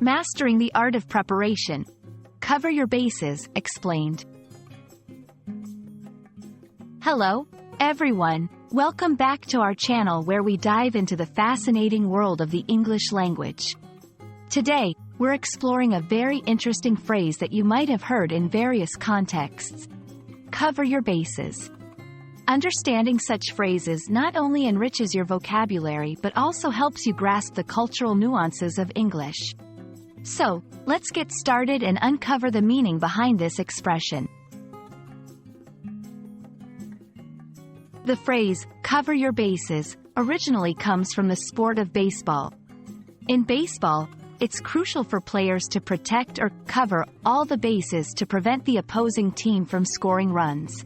Mastering the art of preparation. Cover your bases, explained. Hello, everyone. Welcome back to our channel where we dive into the fascinating world of the English language. Today, we're exploring a very interesting phrase that you might have heard in various contexts. Cover your bases. Understanding such phrases not only enriches your vocabulary but also helps you grasp the cultural nuances of English. So, let's get started and uncover the meaning behind this expression. The phrase, cover your bases, originally comes from the sport of baseball. In baseball, it's crucial for players to protect or cover all the bases to prevent the opposing team from scoring runs.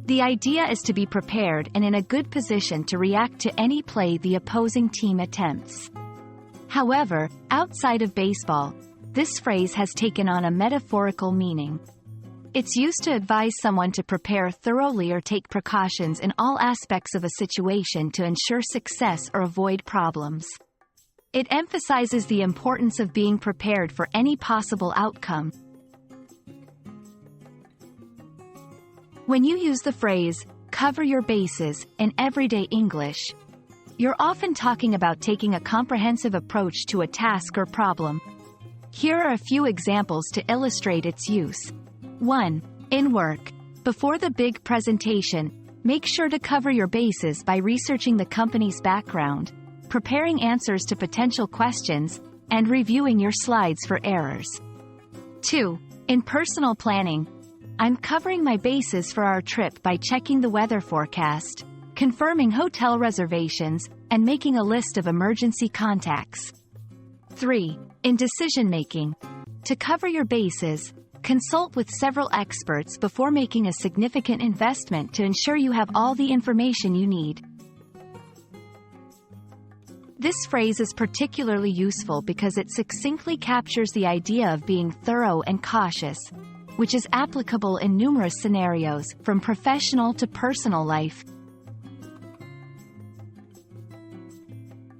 The idea is to be prepared and in a good position to react to any play the opposing team attempts. However, outside of baseball, this phrase has taken on a metaphorical meaning. It's used to advise someone to prepare thoroughly or take precautions in all aspects of a situation to ensure success or avoid problems. It emphasizes the importance of being prepared for any possible outcome. When you use the phrase, cover your bases, in everyday English, you're often talking about taking a comprehensive approach to a task or problem. Here are a few examples to illustrate its use. 1. In work. Before the big presentation, make sure to cover your bases by researching the company's background, preparing answers to potential questions, and reviewing your slides for errors. 2. In personal planning. I'm covering my bases for our trip by checking the weather forecast, confirming hotel reservations, and making a list of emergency contacts. 3. In decision-making. To cover your bases, consult with several experts before making a significant investment to ensure you have all the information you need. This phrase is particularly useful because it succinctly captures the idea of being thorough and cautious, which is applicable in numerous scenarios, from professional to personal life.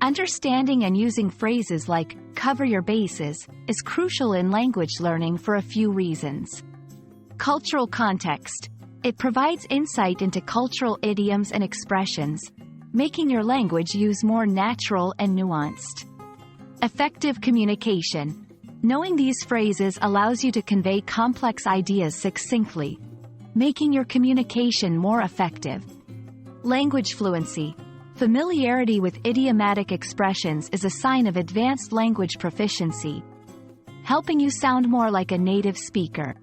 Understanding and using phrases like, cover your bases, is crucial in language learning for a few reasons. Cultural context. It provides insight into cultural idioms and expressions, making your language use more natural and nuanced. Effective communication. Knowing these phrases allows you to convey complex ideas succinctly, making your communication more effective. Language fluency. Familiarity with idiomatic expressions is a sign of advanced language proficiency, helping you sound more like a native speaker.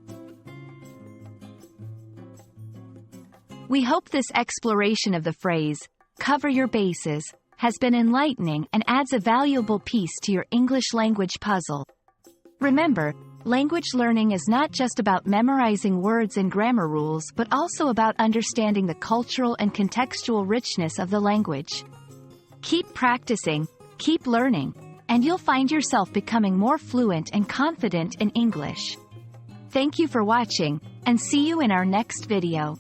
We hope this exploration of the phrase, cover your bases, has been enlightening and adds a valuable piece to your English language puzzle. Remember, language learning is not just about memorizing words and grammar rules but also about understanding the cultural and contextual richness of the language. Keep practicing, keep learning, and you'll find yourself becoming more fluent and confident in English. Thank you for watching, and see you in our next video.